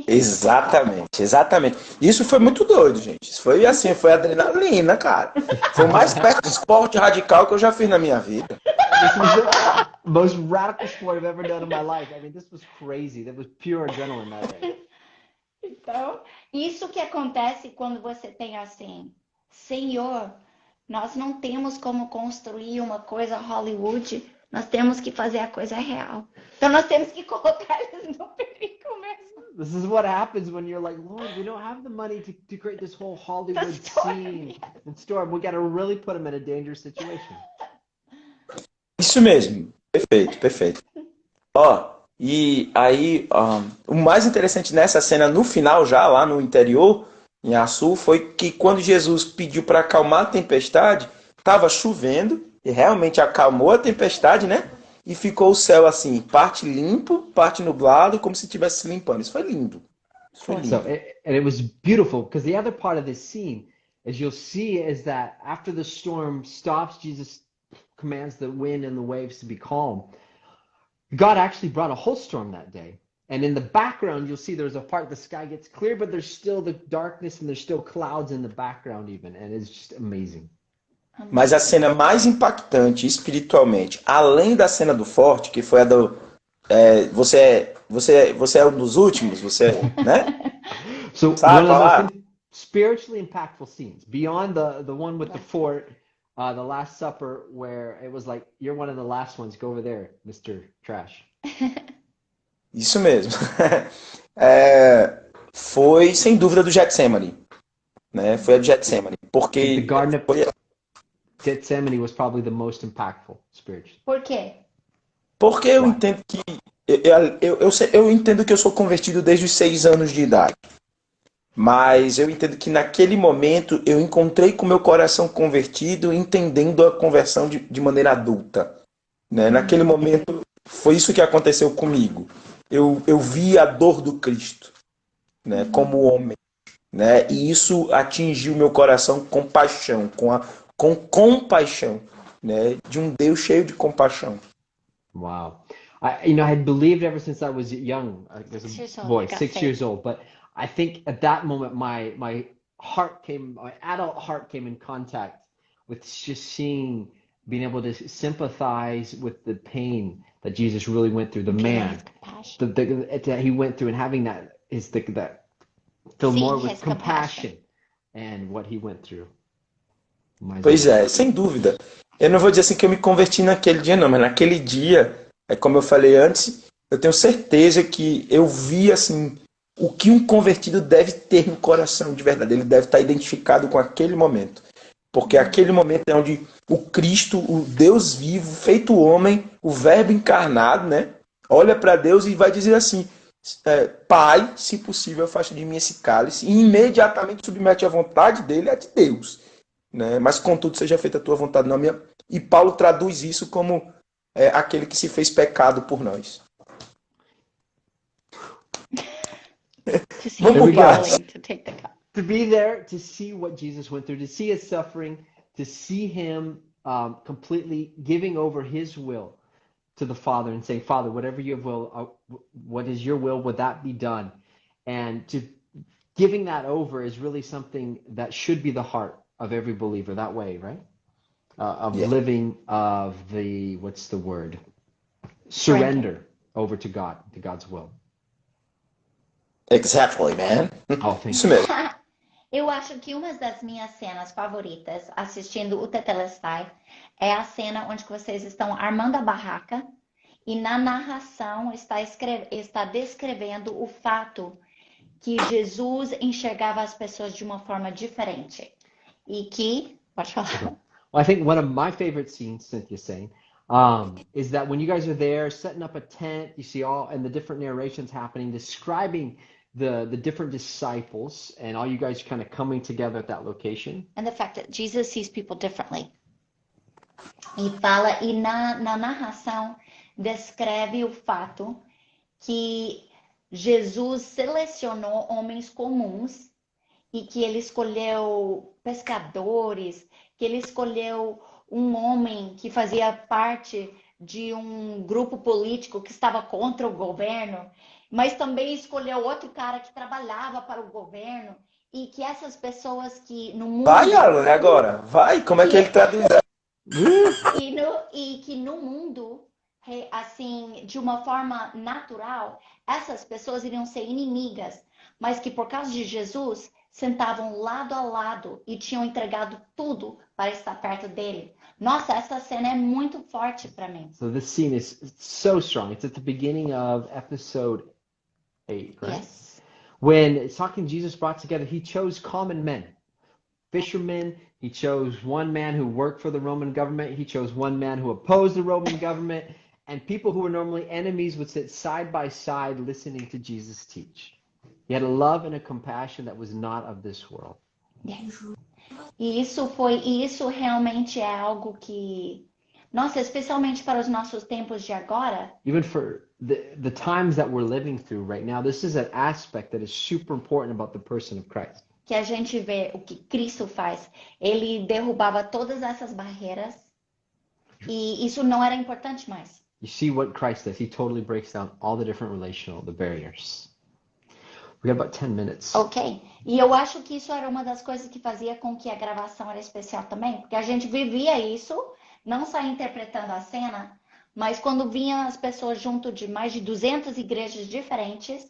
Exatamente, exatamente. Isso foi muito doido, gente. Isso foi assim, foi adrenalina, cara. Foi o mais perto de esporte radical que eu já fiz na minha vida. This was the most radical sport I've ever done in my life. I mean, this was crazy. That was pure adrenaline that day. Então, isso que acontece quando você tem assim, Senhor, nós não temos como construir uma coisa Hollywood, nós temos que fazer a coisa real. Então nós temos que colocar eles no perigo mesmo. This is what happens when you're like, Lord, we don't have the money to create this whole Hollywood scene and storm. We got to really put them in a dangerous situation. Isso mesmo. Perfeito, perfeito. Ó, e aí, o mais interessante nessa cena, no final já, lá no interior, em Açu, foi que quando Jesus pediu para acalmar a tempestade, estava chovendo, e realmente acalmou a tempestade, né? E ficou o céu assim, parte limpo, parte nublado, como se estivesse se limpando. Isso foi lindo. Isso foi lindo. So, and it was beautiful because the other part of this scene, as you'll see, is that after the storm stops, Jesus commands the wind and the waves to be calm. God actually brought a whole storm that day. And in the background, you'll see there's a part the sky gets clear, but there's still the darkness and there's still clouds in the background even. And it's just amazing. Mas a cena mais impactante espiritualmente, além da cena do forte, que foi a do... você é um dos últimos, você, né? So Sabe, one of the lá? most spiritually impactful scenes, beyond the one with the fort, the Last Supper, where it was like, you're one of the last ones, go over there, Mr. Trash. Isso mesmo. Foi, sem dúvida, do Getsemane. Né? Foi a do Getsemane. The Porque Garden of foi, Gethsemane was probably the most impactful spiritually. Por quê? porque eu entendo que eu entendo que eu sou convertido desde os 6 anos de idade. Mas eu entendo que naquele momento eu encontrei com meu coração convertido, entendendo a conversão de maneira adulta. Né? Naquele momento foi isso que aconteceu comigo. Eu vi a dor do Cristo, né? Como homem. Né? E isso atingiu meu coração com paixão, com compaixão, né? De um Deus cheio de compaixão. Wow. I had believed ever since I was young, as 6 years a old, boy, you got 6 saved. years old. But I think at that moment, my adult heart came in contact with just seeing, being able to sympathize with the pain that Jesus really went through, the man, Compassion. that he went through, and having that feel Seeing more with his compassion. compassion and what he went through. Pois é, sem dúvida. Eu não vou dizer assim que eu me converti naquele dia, não, mas naquele dia, como eu falei antes, eu tenho certeza que eu vi assim o que um convertido deve ter no coração de verdade. Ele deve estar identificado com aquele momento. Porque aquele momento é onde o Cristo, o Deus vivo, feito homem, o Verbo encarnado, né, olha para Deus e vai dizer assim: Pai, se possível, afasta de mim esse cálice, e imediatamente submete a vontade dele a de Deus. Né? Mas contudo seja feita a tua vontade, não a minha. E Paulo traduz isso como aquele que se fez pecado por nós. To see Vamos him pro willing próximo. to take the cup. To be there, to see what Jesus went through, to see his suffering, to see him completely giving over his will to the Father and saying, Father, whatever your will, what is your will, would that be done? And to giving that over is really something that should be the heart of every believer that way, right? Of Yeah. living of the, what's the word? Surrender over to God, to God's will. Exactly, man. Oh, thank Isso you. mesmo. Eu acho que uma das minhas cenas favoritas assistindo o Tetelestai é a cena onde que vocês estão armando a barraca e na narração está descrevendo o fato que Jesus enxergava as pessoas de uma forma diferente. E que, pode falar. Well, I think one of my favorite scenes, Cynthia's saying, is that when you guys are there setting up a tent, you see all and the different narrations happening, describing the different disciples and all you guys kind of coming together at that location. And the fact that Jesus sees people differently. E fala, e na narração descreve o fato que Jesus selecionou homens comuns e que ele escolheu pescadores, que ele escolheu um homem que fazia parte de um grupo político que estava contra o governo, mas também escolheu outro cara que trabalhava para o governo e que essas pessoas que no mundo... Vai, Alan, agora. Vai, como é que ele traduz? E que no mundo, assim, de uma forma natural, essas pessoas iriam ser inimigas, mas que por causa de Jesus sentavam lado a lado e tinham entregado tudo para estar perto dele. Nossa, essa cena é muito forte para mim. So this scene is so strong. It's at the beginning of episode 8, right? Yes. When it's talking Jesus brought together, he chose common men, fishermen. He chose one man who worked for the Roman government. He chose one man who opposed the Roman government. And people who were normally enemies would sit side by side listening to Jesus teach. He had a love and a compassion that was not of this world. Yes. E isso realmente é algo que, nossa, especialmente para os nossos tempos de agora. Even for the times that we're living through right now, this is an aspect that is super important about the person of Christ. Que a gente vê o que Cristo faz. Ele derrubava todas essas barreiras e isso não era importante mais. You see what Christ does. He totally breaks down all the different the barriers. We got about 10 minutes. Ok. E eu acho que isso era uma das coisas que fazia com que a gravação era especial também, porque a gente vivia isso, não só interpretando a cena, mas quando vinham as pessoas junto de mais de 200 igrejas diferentes,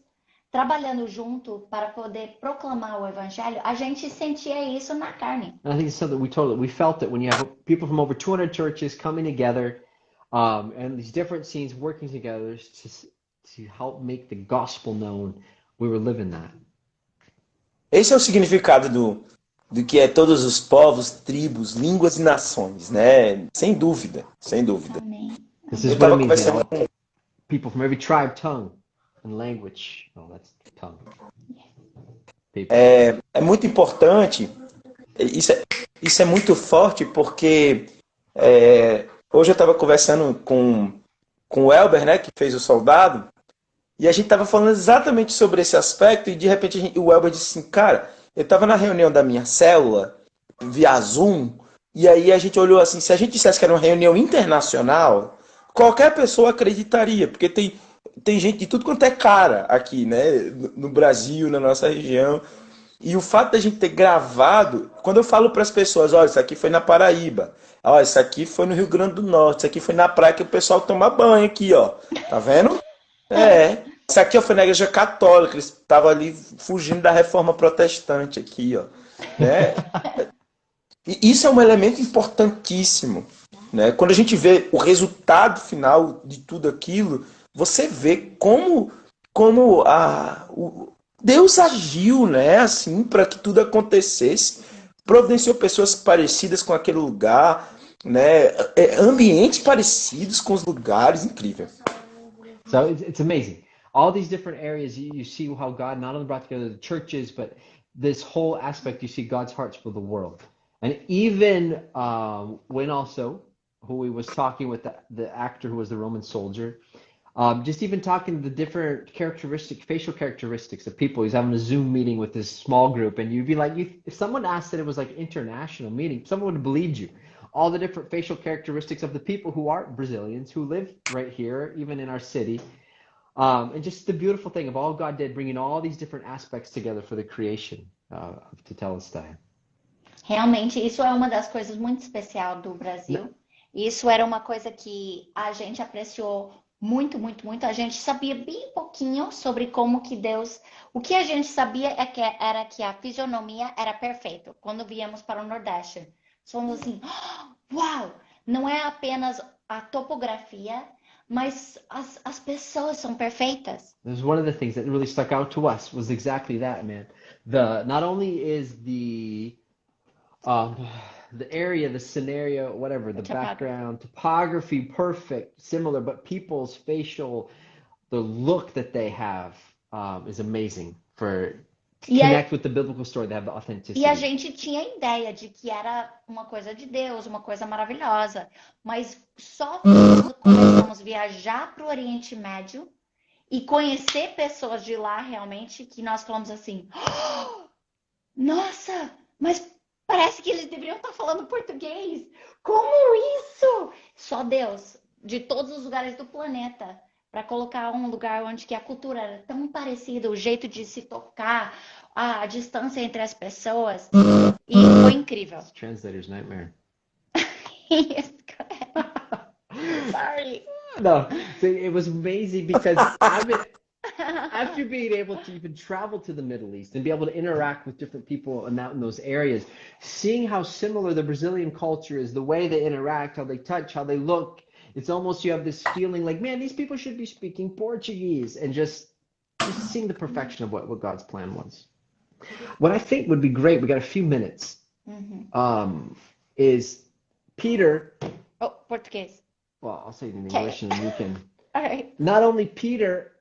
trabalhando junto para poder proclamar o evangelho, a gente sentia isso na carne. And I think it's something we felt that when you have people from over 200 churches coming together, and these different scenes working together to help make the gospel known, we were living that. Esse é o significado do que é todos os povos, tribos, línguas e nações, né? Sem dúvida, sem dúvida. Amém. This is Eu what estava it means. conversando com People from every tribe, tongue, and language. Oh, that's tongue. People. É muito importante, isso é muito forte porque hoje eu estava conversando com o Elber, né, que fez o soldado, e a gente estava falando exatamente sobre esse aspecto, e de repente o Elber disse assim, cara, eu estava na reunião da minha célula, via Zoom, e aí a gente olhou assim, se a gente dissesse que era uma reunião internacional, qualquer pessoa acreditaria, porque tem gente de tudo quanto é cara aqui, né, no Brasil, na nossa região. E o fato da gente ter gravado, quando eu falo para as pessoas, olha, isso aqui foi na Paraíba, olha, isso aqui foi no Rio Grande do Norte, isso aqui foi na praia que o pessoal toma banho aqui, ó. Tá vendo? Isso aqui foi na igreja católica, eles estavam ali fugindo da reforma protestante aqui, ó. Né? E isso é um elemento importantíssimo, né? Quando a gente vê o resultado final de tudo aquilo, você vê como Deus agiu, né, assim, para que tudo acontecesse, providenciou pessoas parecidas com aquele lugar, né, ambientes parecidos com os lugares, incrível. So it's amazing. All these different areas, you see how God not only brought together the churches, but this whole aspect, you see God's hearts for the world. And even when also, who he was talking with the actor who was the Roman soldier, just even talking to the different facial characteristics of people. He's having a Zoom meeting with this small group, and you'd be like, if someone asked that it was like international meeting, someone would have believed you. All the different facial characteristics of the people who are Brazilians, who live right here, even in our city. And just the beautiful thing of all God did, bringing all these different aspects together for the creation of Tetelestai. Realmente, isso é uma das coisas muito especial do Brasil. Isso era uma coisa que a gente apreciou muito, muito, muito. A gente sabia bem pouquinho sobre como que Deus... O que a gente sabia era que a fisionomia era perfeita. Quando viemos para o Nordeste, somos assim, uau! Não é apenas a topografia, mas as pessoas são perfeitas. This is one of the things that really stuck out to us was exactly that, man. Not only is Um, the area, the scenario, whatever, the background, topography, perfect, similar, but people's facial, the look that they have is amazing to connect with the biblical story. They have the authenticity. E a gente tinha ideia de que era uma coisa de Deus, uma coisa maravilhosa, mas só quando começamos a viajar para o Oriente Médio e conhecer pessoas de lá realmente que nós falamos assim, "Oh, nossa, mas parece que eles deveriam estar falando português. Como isso? Só Deus, de todos os lugares do planeta, para colocar um lugar onde que a cultura era tão parecida, o jeito de se tocar, a distância entre as pessoas. E foi incrível. It's translator's nightmare. Yes, go ahead. Sorry. No, so it was amazing because after being able to even travel to the Middle East and be able to interact with different people in those areas, seeing how similar the Brazilian culture is, the way they interact, how they touch, how they look, it's almost you have this feeling like, man, these people should be speaking Portuguese, and just seeing the perfection of what God's plan was. What I think would be great, we got a few minutes, is Peter. Oh, português. Well, I'll say it in English and you can. All right. Not only Peter,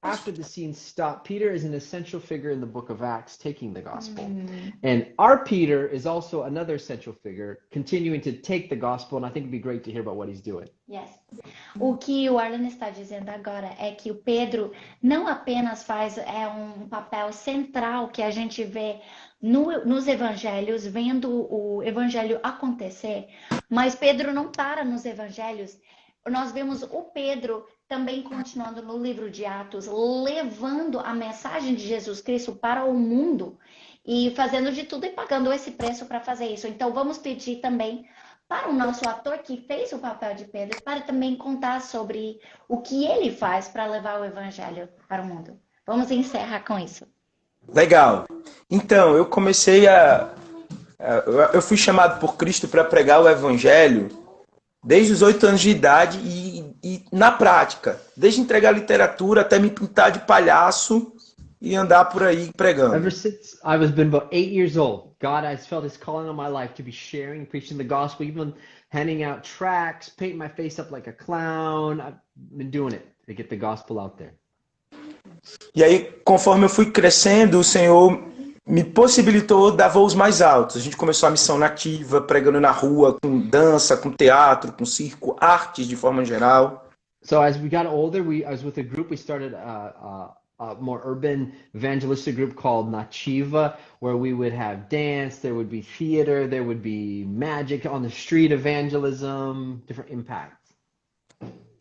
after the scene stopped, Peter is an essential figure in the book of Acts taking the gospel. And our Peter is also another essential figure continuing to take the gospel, and I think it'd be great to hear about what he's doing. Yes. O que o Arlen está dizendo agora é que o Pedro não apenas faz um papel central que a gente vê nos evangelhos, vendo o evangelho acontecer, mas Pedro não para nos evangelhos. Nós vemos o Pedro também continuando no livro de Atos, levando a mensagem de Jesus Cristo para o mundo e fazendo de tudo e pagando esse preço para fazer isso. Então vamos pedir também para o nosso ator que fez o papel de Pedro, para também contar sobre o que ele faz para levar o evangelho para o mundo. Vamos encerrar com isso. Legal. Então, eu comecei eu fui chamado por Cristo para pregar o evangelho desde os 8 anos de idade e na prática, desde entregar literatura até me pintar de palhaço e andar por aí pregando. Ever since I was been about 8 years old, God has felt his calling on my life to be sharing, preaching the gospel, even handing out tracts, painting my face up like a clown. I've been doing it to get the gospel out there. E aí, conforme eu fui crescendo, o Senhor me possibilitou dar voos mais altos. A gente começou a missão nativa, pregando na rua, com dança, com teatro, com circo, artes de forma geral. So as we got older, I was with a group. We started a more urban evangelistic group called Nativa, where we would have dance, there would be theater, there would be magic on the street evangelism, different impacts.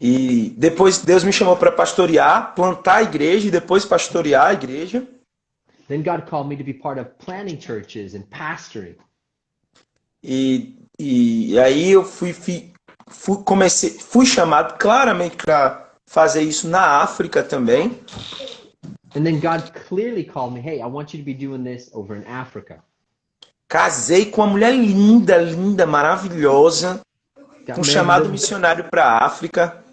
E depois Deus me chamou para pastorear, plantar a igreja e depois pastorear a igreja. Then God called me to be part of planting churches and pastoring. E aí eu fui chamado claramente para fazer isso na África também. And then God clearly called me, hey, I want you to be doing this over in Africa. Casei com uma mulher linda, linda, maravilhosa, com um chamado missionário para a África.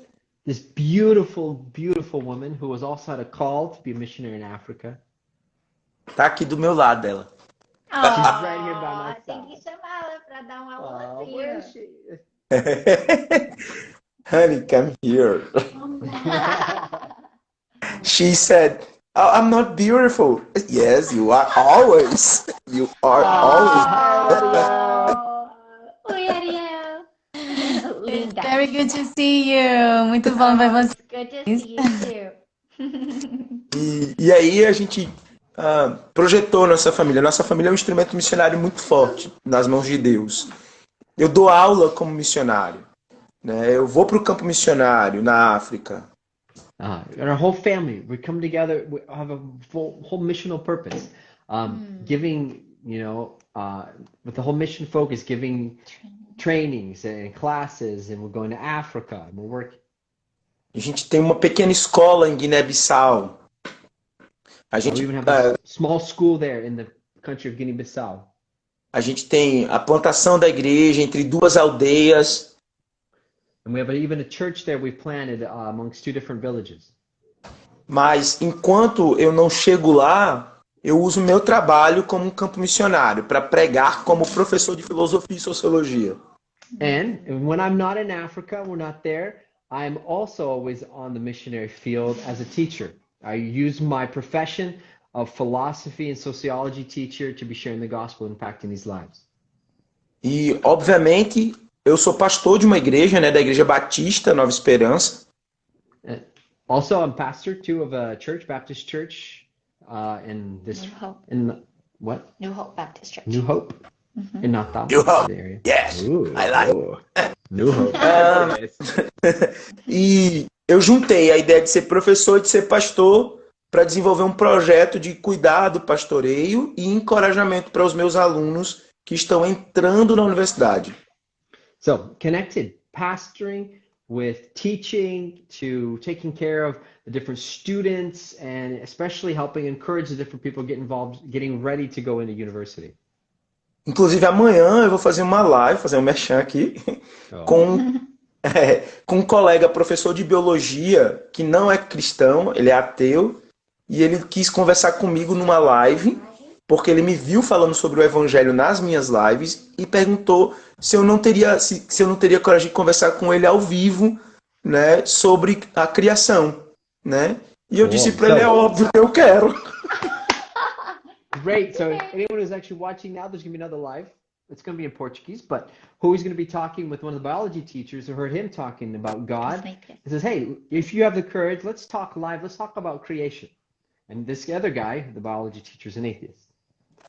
This beautiful, beautiful woman who was also had a call to be a missionary in Africa. Tá aqui do meu lado ela. She's right here by my Tem que side. chamá-la para dar um Oh, alôzinho. where is she? Honey, come here. She said, oh, I'm not beautiful. Yes, you are always. You are always. Oi, Ariel. Linda. Very good to see you. Muito bom ver você. Good to see you too. E aí a gente projetou nossa família. Nossa família é um instrumento missionário muito forte nas mãos de Deus. Eu dou aula como missionário, né? Eu vou para o campo missionário na África. And our whole family, we come together, we have a whole missional purpose. Giving, with the whole mission focus, giving trainings and classes, and we're going to Africa, and we're working. A gente tem uma pequena escola em Guiné-Bissau. We even have a small school there in the country of Guinea-Bissau. A gente tem a plantação da igreja entre 2 aldeias. And we have even a church there we planted amongst 2 different villages. Mas enquanto eu não chego lá, eu uso meu trabalho como um campo missionário para pregar como professor de filosofia e sociologia. And when I'm not in Africa, we're not there, I'm also always on the missionary field as a teacher. I use my profession of philosophy and sociology teacher to be sharing the gospel, impacting these lives. E, obviamente, eu sou pastor de uma igreja, né, da Igreja Batista Nova Esperança. Also, I'm pastor too of a church, Baptist church, in this, New Hope. in what? New Hope Baptist Church. New Hope in Natal New Hope. area. Yes, Ooh, I like. ooh. New Hope. E eu juntei a ideia de ser professor e de ser pastor para desenvolver um projeto de cuidado, pastoreio e encorajamento para os meus alunos que estão entrando na universidade. So, connected pastoring with teaching to taking care of the different students and especially helping encourage the different people get involved, getting ready to go into university. Inclusive, amanhã eu vou fazer uma live, fazer um merchan aqui, com um colega professor de biologia que não é cristão, ele é ateu, e ele quis conversar comigo numa live, porque ele me viu falando sobre o evangelho nas minhas lives e perguntou se eu não teria coragem de conversar com ele ao vivo, né, sobre a criação, né? E eu disse para ele, é óbvio que eu quero. Great. So anyone who's actually watching now, there's going to be another live. It's going to be in Portuguese, but who's going to be talking with one of the biology teachers who heard him talking about God. He says, hey, if you have the courage, let's talk live. Let's talk about creation. And this other guy, the biology teacher, is an atheist.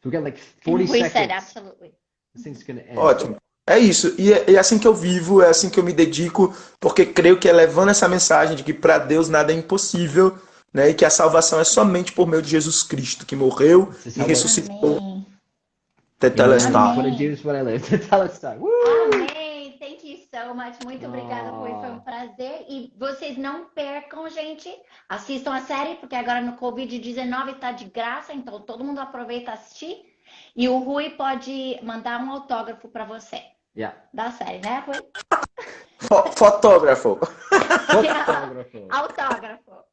So we got like 40 We seconds. said absolutely. This thing's going to end. Ótimo. É isso. E é assim que eu vivo, é assim que eu me dedico, porque creio que é levando essa mensagem de que para Deus nada é impossível, né? E que a salvação é somente por meio de Jesus Cristo, que morreu e ressuscitou. Amém. Tetelestai. What I do is what I live. Tell us that. Woo! Amém. Thank you so much. Muito obrigada, Rui. Foi um prazer. E vocês não percam, gente. Assistam a série, porque agora no Covid-19 está de graça, então todo mundo aproveita e assistir. E o Rui pode mandar um autógrafo para você. Yeah. Da série, né, Rui? Fotógrafo. Fotógrafo. Autógrafo.